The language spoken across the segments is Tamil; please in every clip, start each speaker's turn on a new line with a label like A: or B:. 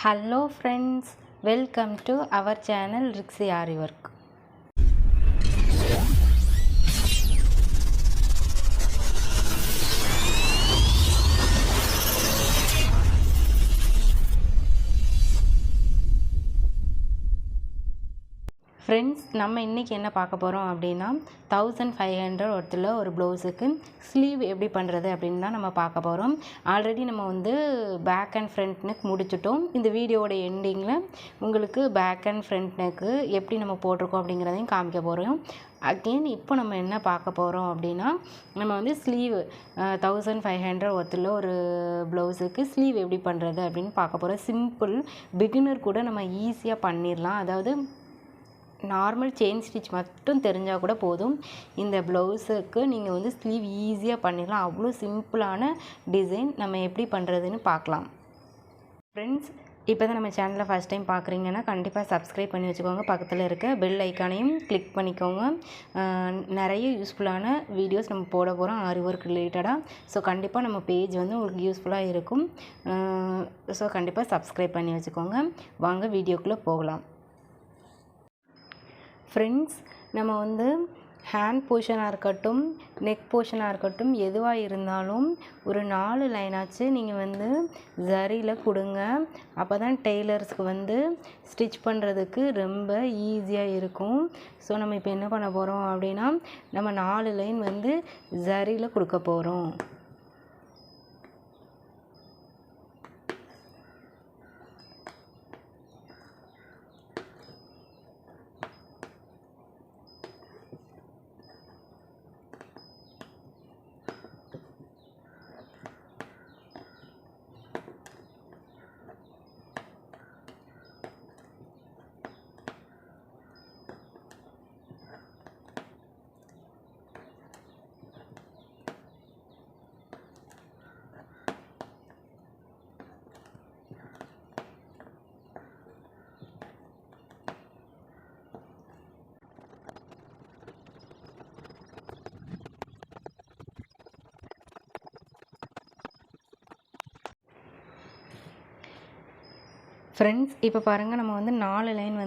A: Hello friends, welcome to our channel Rixi Ari Work. Friends, நம்ம இன்றைக்கி என்ன பார்க்க போகிறோம் அப்படின்னா 1500 ஒருத்தில் ஒரு ப்ளவுஸுக்கு ஸ்லீவ் எப்படி பண்ணுறது அப்படின்னு தான் நம்ம பார்க்க போகிறோம். ஆல்ரெடி நம்ம பேக் அண்ட் ஃப்ரண்ட் நெக் முடிச்சிட்டோம். இந்த வீடியோவோட எண்டிங்கில் உங்களுக்கு பேக் அண்ட் ஃப்ரண்ட் நெக்கு எப்படி நம்ம போட்டிருக்கோம் அப்படிங்கிறதையும் காமிக்க போகிறோம். அகெயின் இப்போ நம்ம என்ன பார்க்க போகிறோம் அப்படின்னா நம்ம ஸ்லீவ் 1500 ஒருத்தில் ஒரு ப்ளவுஸுக்கு ஸ்லீவ் எப்படி பண்ணுறது அப்படின்னு பார்க்க போகிறோம். சிம்பிள், பிகினர் கூட நம்ம ஈஸியாக பண்ணிடலாம். அதாவது நார்மல் செயின் ஸ்டிச் மட்டும் தெரிஞ்சால் கூட போதும். இந்த ப்ளவுஸுக்கு நீங்கள் ஸ்லீவ் ஈஸியாக பண்ணிடலாம். அவ்வளோ சிம்பிளான டிசைன். நம்ம எப்படி பண்ணுறதுன்னு பார்க்கலாம். ஃப்ரெண்ட்ஸ், இப்போ தான் நம்ம சேனலில் ஃபஸ்ட் டைம் பார்க்குறீங்கன்னா கண்டிப்பாக சப்ஸ்கிரைப் பண்ணி வச்சுக்கோங்க. பக்கத்தில் இருக்க பெல் ஐக்கானையும் கிளிக் பண்ணிக்கோங்க. நிறைய யூஸ்ஃபுல்லான வீடியோஸ் நம்ம போட போகிறோம் ஆரி ஒர்க் ரிலேட்டடாக. ஸோ கண்டிப்பாக நம்ம பேஜ் உங்களுக்கு யூஸ்ஃபுல்லாக இருக்கும். ஸோ கண்டிப்பாக சப்ஸ்கிரைப் பண்ணி வச்சுக்கோங்க. வாங்க வீடியோக்குள்ளே போகலாம். ஃப்ரெண்ட்ஸ், நம்ம ஹேண்ட் போர்ஷனாக இருக்கட்டும், நெக் போர்ஷனாக இருக்கட்டும், எதுவாக இருந்தாலும் ஒரு 4 லைனாச்சு நீங்கள் ஜரியில் கொடுங்க. அப்போ தான் டெய்லர்ஸ்க்கு ஸ்டிச் பண்ணுறதுக்கு ரொம்ப ஈஸியாக இருக்கும். ஸோ நம்ம இப்போ என்ன பண்ண போகிறோம் அப்படின்னா நம்ம 4 லைன் ஜரியில் கொடுக்க போகிறோம். ஃப்ரெண்ட்ஸ், இப்போ பாருங்கள், நம்ம 4 லைன்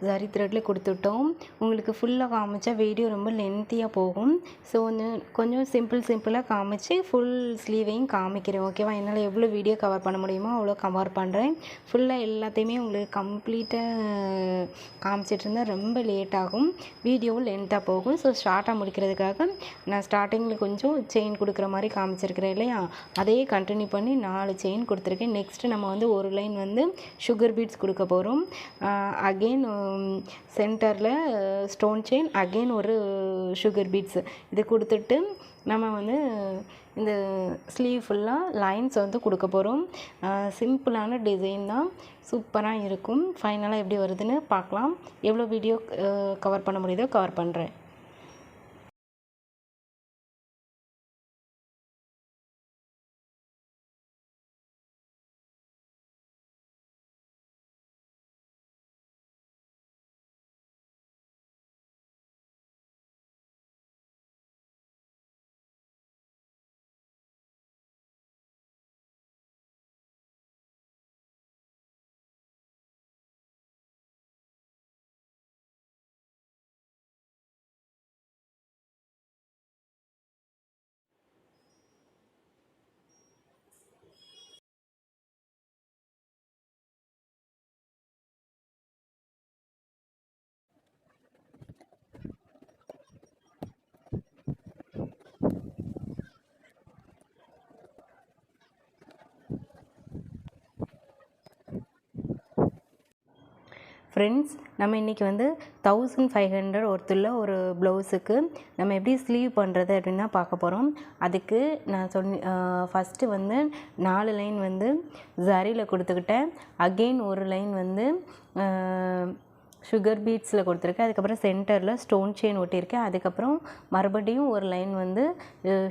A: ஜரி த்ரெட்டில் கொடுத்துட்டோம். உங்களுக்கு ஃபுல்லாக காமிச்சா வீடியோ ரொம்ப லென்த்தியாக போகும். ஸோ கொஞ்சம் சிம்பிளாக காமிச்சு ஃபுல் ஸ்லீவையும் காமிக்கிறேன். ஓகேவா? என்னால் எவ்வளோ வீடியோ கவர் பண்ண முடியுமோ அவ்வளோ கவர் பண்ணுறேன். ஃபுல்லாக எல்லாத்தையுமே உங்களுக்கு கம்ப்ளீட்டாக காமிச்சிட்டு இருந்தால் ரொம்ப லேட் ஆகும், வீடியோவும் லென்த்தாக போகும். ஸோ ஷார்ட்டாக முடிக்கிறதுக்காக நான் ஸ்டார்டிங்கில் கொஞ்சம் செயின் கொடுக்குற மாதிரி காமிச்சிருக்கிறேன் இல்லையா? அதையே கண்டினியூ பண்ணி 4 செயின் கொடுத்துருக்கேன். நெக்ஸ்ட்டு நம்ம ஒரு லைன் சுகர் பீட்ஸ் கொடுக்க போகிறோம். அகெயின் சென்டரில் ஸ்டோன் செயின், அகெயின் ஒரு சுகர் பீட்ஸ். இது கொடுத்துட்டு நம்ம இந்த ஸ்லீவ் ஃபுல்லாக லைன்ஸ் கொடுக்க போகிறோம். சிம்பிளான டிசைன் தான், சூப்பராக இருக்கும். ஃபைனலாக எப்படி வருதுன்னு பார்க்கலாம். எவ்வளோ வீடியோ கவர் பண்ண முடியுதோ கவர் பண்ணுறேன். ஃப்ரெண்ட்ஸ், நம்ம இன்றைக்கி 1500 ஒருத்துள்ள ஒரு ப்ளவுஸுக்கு நம்ம எப்படி ஸ்லீவ் பண்ணுறது அப்படின்னு தான் பார்க்க போகிறோம். அதுக்கு நான் ஃபஸ்ட்டு 4 லைன் ஜரியில் கொடுத்துக்கிட்டேன். அகெயின் ஒரு லைன் சுகர் பீட்ஸில் கொடுத்துருக்கேன். அதுக்கப்புறம் சென்டரில் ஸ்டோன் செயின் ஒட்டியிருக்கேன். அதுக்கப்புறம் மறுபடியும் ஒரு லைன் வந்து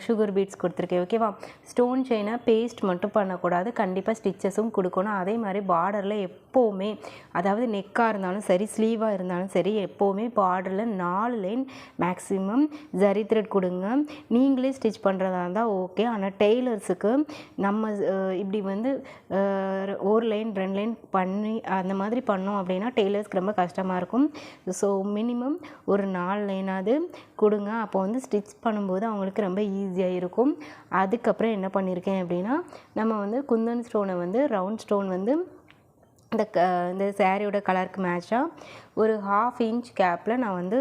A: சுகர் பீட்ஸ் கொடுத்துருக்கேன். ஓகேவா? ஸ்டோன் செயினை பேஸ்ட் மட்டும் பண்ணக்கூடாது, கண்டிப்பாக ஸ்டிச்சஸும் கொடுக்கணும். அதே மாதிரி பார்டரில் எப்போவுமே, அதாவது நெக்காக இருந்தாலும் சரி, ஸ்லீவாக இருந்தாலும் சரி, எப்போவுமே பார்டரில் 4 லைன் மேக்ஸிமம் ஜரி த்ரெட் கொடுங்க. நீங்களே ஸ்டிச் பண்ணுறதா இருந்தால் ஓகே. ஆனால் டெய்லர்ஸுக்கு நம்ம இப்படி வந்து ஒரு லைன் 2 லைன் பண்ணி அந்த மாதிரி பண்ணோம் அப்படின்னா டெய்லர்ஸ்க்கு ரொம்ப கஷ்டமாக இருக்கும். ஸோ மினிமம் ஒரு 4 லைனாவது கொடுங்க. அப்போ வந்து ஸ்டிச் பண்ணும்போது அவங்களுக்கு ரொம்ப ஈஸியாக இருக்கும். அதுக்கப்புறம் என்ன பண்ணியிருக்கேன் அப்படின்னா, நம்ம வந்து குந்தன் ஸ்டோனை வந்து ரவுண்ட் ஸ்டோன் வந்து இந்த சாரியோட கலருக்கு மேட்சாக ஒரு 1/2 இன்ச் கேப்பில் நான் வந்து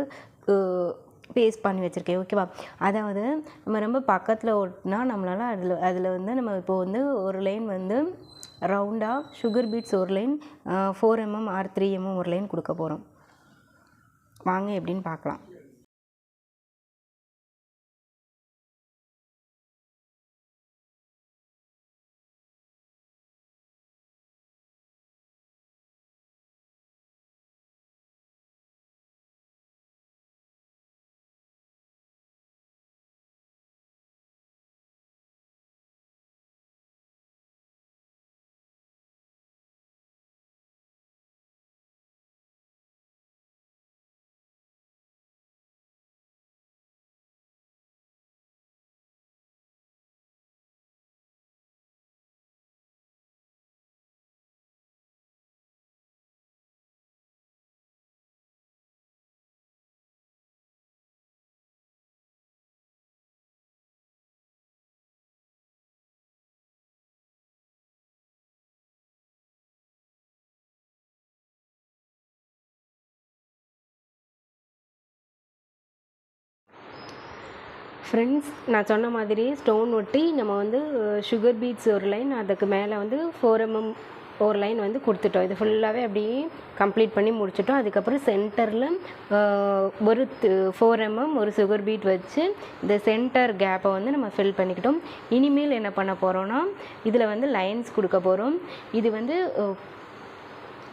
A: பேஸ்ட் பண்ணி வச்சுருக்கேன். ஓகேவா? அதாவது நம்ம ரொம்ப பக்கத்தில் ஒட்டினா நம்மளால் அதில் வந்து நம்ம இப்போ வந்து ஒரு லைன் வந்து ரவுண்டாக சுகர் பீட்ஸ் ஒரு லைன், 4 mm ஆர் 3 mm ஒரு லைன் கொடுக்க போகிறோம். வாங்க எப்படின்னு பார்க்கலாம். ஃப்ரெண்ட்ஸ், நான் சொன்ன மாதிரி ஸ்டோன் ஒட்டி நம்ம வந்து சுகர் பீட்ஸ் ஒரு லைன், அதுக்கு மேலே வந்து 4 mm ஒரு லைன் வந்து கொடுத்துட்டோம். இது ஃபுல்லாகவே அப்படியே கம்ப்ளீட் பண்ணி முடிச்சிட்டோம். அதுக்கப்புறம் சென்டரில் ஒரு 4 mm ஒரு சுகர் பீட் வச்சு இந்த சென்டர் கேப்பை வந்து நம்ம ஃபில் பண்ணிக்கிட்டோம். இனிமேல் என்ன பண்ண போகிறோன்னா, இதில் வந்து லைன்ஸ் கொடுக்க போகிறோம். இது வந்து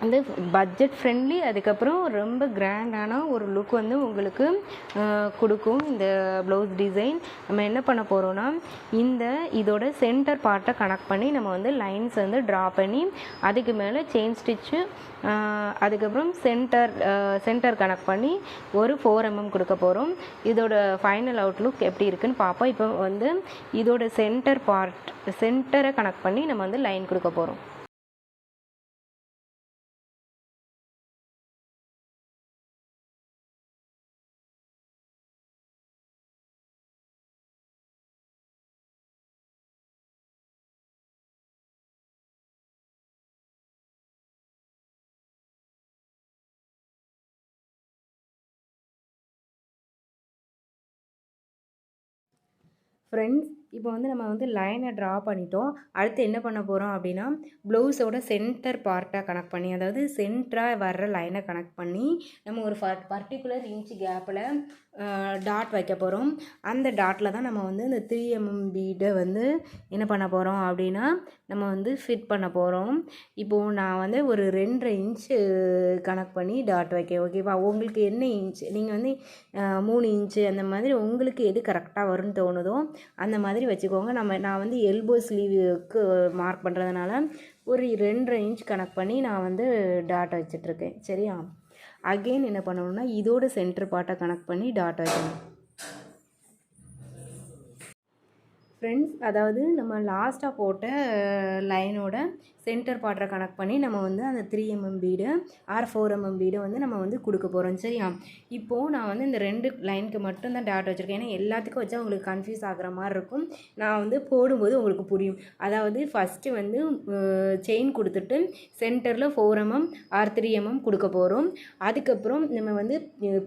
A: வந்து பட்ஜெட் ஃப்ரெண்ட்லி, அதுக்கப்புறம் ரொம்ப கிராண்டான ஒரு லுக் வந்து உங்களுக்கு கொடுக்கும் இந்த ப்ளவுஸ் டிசைன். நம்ம என்ன பண்ண போகிறோன்னா, இதோட சென்டர் பார்ட்டை கனெக்ட் பண்ணி நம்ம வந்து லைன்ஸ் வந்து ட்ரா பண்ணி அதுக்கு மேலே செயின் ஸ்டிச்சு, அதுக்கப்புறம் சென்டர் கனெக்ட் பண்ணி ஒரு 4 mm கொடுக்க போகிறோம். இதோட ஃபைனல் அவுட்லுக் எப்படி இருக்குன்னு பார்ப்போம். இப்போ வந்து இதோட சென்டரை கனெக்ட் பண்ணி நம்ம வந்து லைன் கொடுக்க போகிறோம். ஃப்ரெண்ட்ஸ், இப்போ வந்து நம்ம வந்து லைனை ட்ரா பண்ணிட்டோம். அடுத்து என்ன பண்ண போகிறோம் அப்படின்னா, ப்ளவுஸோட சென்டர் பார்ட்டை கனெக்ட் பண்ணி, அதாவது சென்டராக வர்ற லைனை கனெக்ட் பண்ணி நம்ம ஒரு பர்டிகுலர் இன்ச் கேப்பில் டாட் வைக்க போகிறோம். அந்த டாட்டில் தான் நம்ம வந்து இந்த 3 mm பீடை வந்து என்ன பண்ண போகிறோம் அப்படின்னா நம்ம வந்து ஃபிட் பண்ண போகிறோம். இப்போது நான் வந்து ஒரு 2.5 இன்ச்சு கனெக்ட் பண்ணி டாட் வைக்க. ஓகேவா? உங்களுக்கு என்ன இன்ச், நீங்கள் வந்து 3 இன்ச்சு அந்த மாதிரி உங்களுக்கு எது கரெக்டாக வரும்னு தோணுதோ அந்த மாதிரி வச்சுக்கோங்க. நான் வந்து எல்போ ஸ்லீவுக்கு மார்க் பண்ணுறதுனால ஒரு 2.5 இன்ச் கனெக்ட் பண்ணி நான் வந்து டாட் வச்சிட்ருக்கேன். சரியா? அகெயின் என்ன பண்ணணும்னா, இதோட சென்டர் பார்ட்டை கனெக்ட் பண்ணி டாட் வைக்கணும். ஃப்ரெண்ட்ஸ், அதாவது நம்ம லாஸ்ட்டாக போட்ட லைனோட சென்டர் பார்ட்டை கனெக்ட் பண்ணி நம்ம வந்து அந்த 3 mm பீடு ஆர் 4 mm பீடை வந்து நம்ம வந்து கொடுக்க போகிறோம். சரியா? இப்போது நான் வந்து இந்த 2 லைனுக்கு மட்டும்தான் டாட் வச்சுருக்கேன். ஏன்னா எல்லாத்துக்கும் வச்சா உங்களுக்கு கன்ஃபியூஸ் ஆகிற மாதிரி இருக்கும். நான் வந்து போடும்போது உங்களுக்கு புரியும். அதாவது ஃபஸ்ட்டு வந்து செயின் கொடுத்துட்டு சென்டரில் 4 mm ஆர் 3 mm கொடுக்க போகிறோம். அதுக்கப்புறம் நம்ம வந்து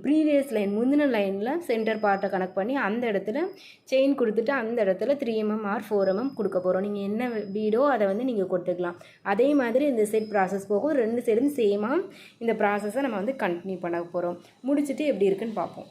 A: ப்ரீவியஸ் லைன், முந்தின லைனில் சென்டர் பார்ட்டை கனெக்ட் பண்ணி அந்த இடத்துல செயின் கொடுத்துட்டு அந்த இடத்துல 3 mm ஆர் 4 mm கொடுக்க போகிறோம். நீங்கள் என்ன பீடோ அதை வந்து நீங்கள் கொடுத்துக்கலாம். அதே மாதிரி இந்த செட் ப்ராசஸ் போகும். 2 சைடும் சேமாக இந்த ப்ராசஸை நம்ம வந்து கண்டினியூ பண்ண போகிறோம். முடிச்சுட்டு எப்படி இருக்குன்னு பார்ப்போம்.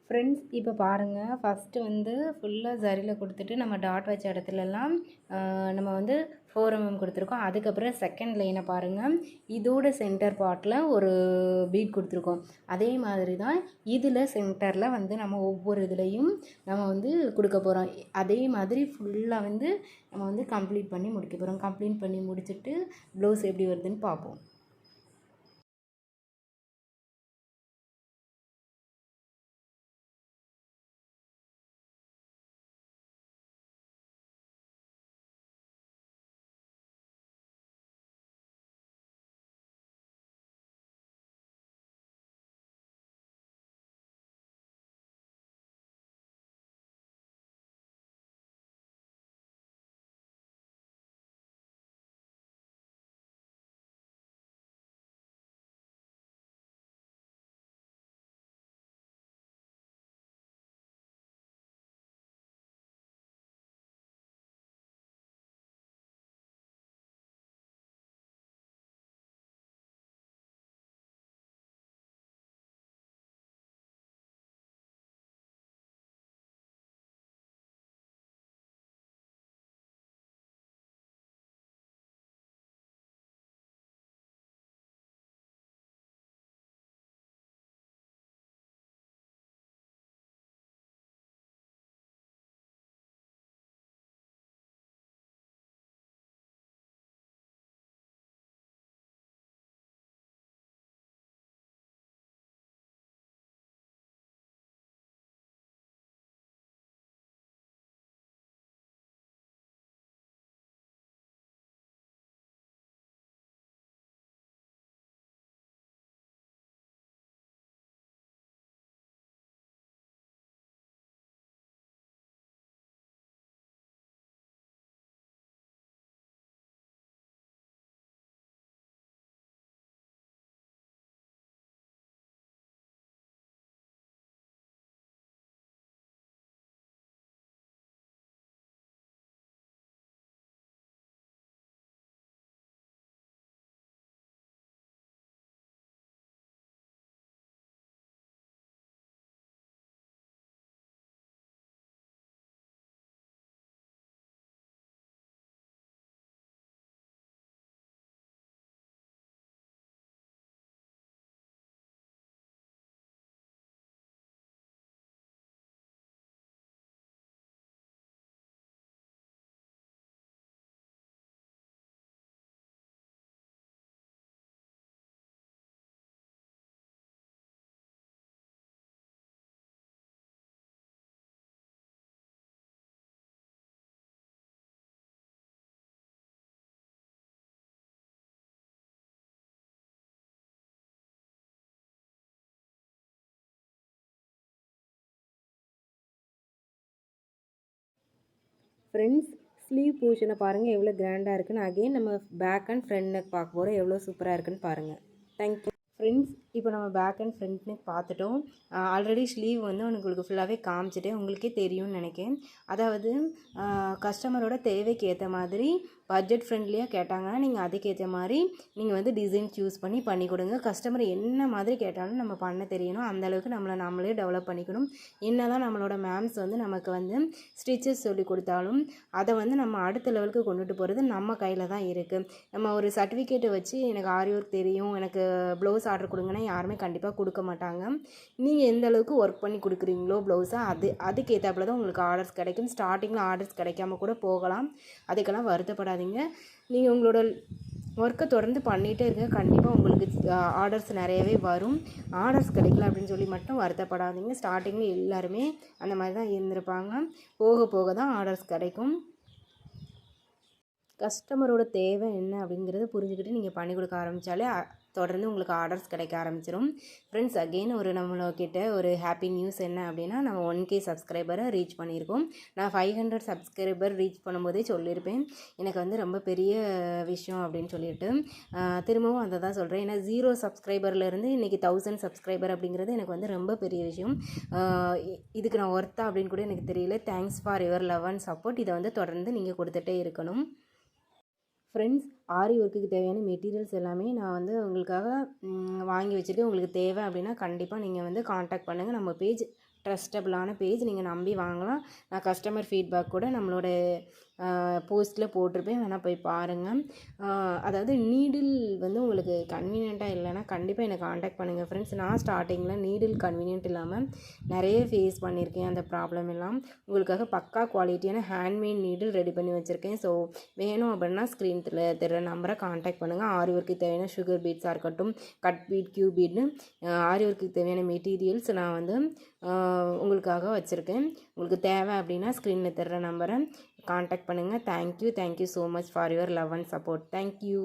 A: ஃப்ரெண்ட்ஸ் இப்போ பாருங்கள், ஃபஸ்ட்டு வந்து ஃபுல்லாக சரியில் கொடுத்துட்டு நம்ம டாட் வச்ச இடத்துலலாம் நம்ம வந்து 4 mm கொடுத்துருக்கோம். அதுக்கப்புறம் செகண்ட் லைனை பாருங்கள், இதோட சென்டர் பார்ட்டில் ஒரு பீட் கொடுத்துருக்கோம். அதே மாதிரி தான் இதில் சென்டரில் வந்து நம்ம ஒவ்வொரு இதுலேயும் நம்ம வந்து கொடுக்க போகிறோம். அதே மாதிரி ஃபுல்லாக வந்து நம்ம வந்து கம்ப்ளீட் பண்ணி முடிக்க போகிறோம். கம்ப்ளீட் பண்ணி முடிச்சுட்டு ப்ளவுஸ் எப்படி வருதுன்னு பார்ப்போம். ஃப்ரெண்ட்ஸ், ஸ்லீவ் போர்ஷனை பாருங்கள் எவ்வளோ கிராண்டாக இருக்குன்னு. அகைன் நம்ம பேக் அண்ட் ஃப்ரண்ட் நெக் பார்க்க போகிறோம், எவ்வளோ சூப்பராக இருக்குன்னு பாருங்கள். Thank you friends. இப்போ நம்ம பேக் அண்ட் ஃப்ரண்ட் நெக் பார்த்துட்டோம். ஆல்ரெடி ஸ்லீவ் வந்து உங்களுக்கு ஃபுல்லாகவே காமிச்சிட்டேன், உங்களுக்கே தெரியும்னு நினைக்கிறேன். அதாவது கஸ்டமரோட தேவைக்கு ஏற்ற மாதிரி பட்ஜெட் ஃப்ரெண்ட்லியாக கேட்டாங்கன்னா நீங்கள் அதுக்கேற்ற மாதிரி நீங்கள் வந்து டிசைன் சூஸ் பண்ணி கொடுங்க. கஸ்டமர் என்ன மாதிரி கேட்டாலும் நம்ம பண்ண தெரியணும், அந்தளவுக்கு நம்மளே டெவலப் பண்ணிக்கணும். என்ன தான் நம்மளோட மேம்ஸ் வந்து நமக்கு வந்து ஸ்டிச்சஸ் சொல்லி கொடுத்தாலும் அதை வந்து நம்ம அடுத்த லெவலுக்கு கொண்டுட்டு போகிறது நம்ம கையில் தான் இருக்குது. நம்ம ஒரு சர்டிஃபிகேட்டை வச்சு எனக்கு ஆரி ஒர்க் தெரியும், எனக்கு ப்ளவுஸ் ஆர்டர் கொடுங்கன்னா யாருமே கண்டிப்பாக கொடுக்க மாட்டாங்க. நீங்கள் எந்த அளவுக்கு ஒர்க் பண்ணி கொடுக்குறீங்களோ ப்ளவுஸை அதுக்கேற்றாப்புல தான் உங்களுக்கு ஆர்டர்ஸ் கிடைக்கும். ஸ்டார்டிங்கில் ஆர்டர்ஸ் கிடைக்காம கூட போகலாம், அதுக்கெல்லாம் வருத்தப்படாதீங்க. நீங்கள் உங்களோட ஒர்க்கை தொடர்ந்து பண்ணிகிட்டே இருங்க, கண்டிப்பாக உங்களுக்கு ஆர்டர்ஸ் நிறையவே வரும். ஆர்டர்ஸ் கிடைக்கல அப்படின்னு சொல்லி மட்டும் வருத்தப்படாதீங்க. ஸ்டார்டிங்கில் எல்லாருமே அந்த மாதிரி தான் இருந்திருப்பாங்க, போக போக தான் ஆர்டர்ஸ் கிடைக்கும். கஸ்டமரோட தேவை என்ன அப்படிங்கிறத புரிஞ்சுக்கிட்டு நீங்கள் பண்ணி கொடுக்க ஆரம்பித்தாலே தொடர்ந்து உங்களுக்கு ஆர்டர்ஸ் கிடைக்க ஆரம்பிச்சிடும். ஃப்ரெண்ட்ஸ், அகெயின் நம்மளோட ஒரு ஹாப்பி நியூஸ் என்ன அப்படின்னா, நம்ம 1K சப்ஸ்கிரைபரை ரீச் பண்ணியிருக்கோம். நான் 500 சப்ஸ்கிரைபர் ரீச் பண்ணும்போதே சொல்லியிருப்பேன், எனக்கு வந்து ரொம்ப பெரிய விஷயம் அப்படின்னு சொல்லிட்டு. திரும்பவும் அதை தான் சொல்கிறேன். ஏன்னா 0 சப்ஸ்கிரைபர்லேருந்து இன்றைக்கி 1000 சப்ஸ்கிரைபர் அப்படிங்கிறது எனக்கு வந்து ரொம்ப பெரிய விஷயம். இதுக்கு நான் ஒர்த்தா அப்படின்னு கூட எனக்கு தெரியல. Thanks for your love and support. இதை வந்து தொடர்ந்து நீங்கள் கொடுத்துட்டே இருக்கணும். ஃப்ரெண்ட்ஸ், ஆரி ஒர்க்குக்கு தேவையான மெட்டீரியல்ஸ் எல்லாமே நான் வந்து உங்களுக்காக வாங்கி வச்சுருக்கேன். உங்களுக்கு தேவை அப்படின்னா கண்டிப்பாக நீங்கள் வந்து காண்டாக்ட் பண்ணுங்கள். நம்ம பேஜ் ட்ரஸ்டபுளான பேஜ், நீங்கள் நம்பி வாங்கலாம். நான் கஸ்டமர் ஃபீட்பேக் கூட நம்மளோட போஸ்ட்டில் போட்டிருப்பேன், வேணால் போய் பாருங்கள். அதாவது நீடில் வந்து உங்களுக்கு கன்வீனியண்ட்டாக இல்லைன்னா கண்டிப்பாக என்னை காண்டாக்ட் பண்ணுங்கள் ஃப்ரெண்ட்ஸ். நான் ஸ்டார்டிங்கில் நீடில் கன்வீனியன்ட் இல்லாமல் நிறைய ஃபேஸ் பண்ணியிருக்கேன் அந்த ப்ராப்ளம் எல்லாம். உங்களுக்காக பக்கா குவாலிட்டியான ஹேண்ட்மேட் நீடில் ரெடி பண்ணி வச்சுருக்கேன். ஸோ வேணும் அப்படின்னா ஸ்க்ரீனில் தெரிகிற நம்பரை காண்டாக்ட் பண்ணுங்கள். ஆரி ஒர்க்கு தேவையான சுகர் பீட்ஸாக இருக்கட்டும், கட் பீட், கியூ பீட்னு ஆரி ஒர்க்கு தேவையான மெட்டீரியல்ஸ் நான் வந்து உங்களுக்காக வச்சுருக்கேன். உங்களுக்கு தேவை அப்படின்னா ஸ்க்ரீனில் தெரிகிற நம்பரை காண்டாக்ட் பண்ணுங்கள். Thank you so much for your love and support. Thank you.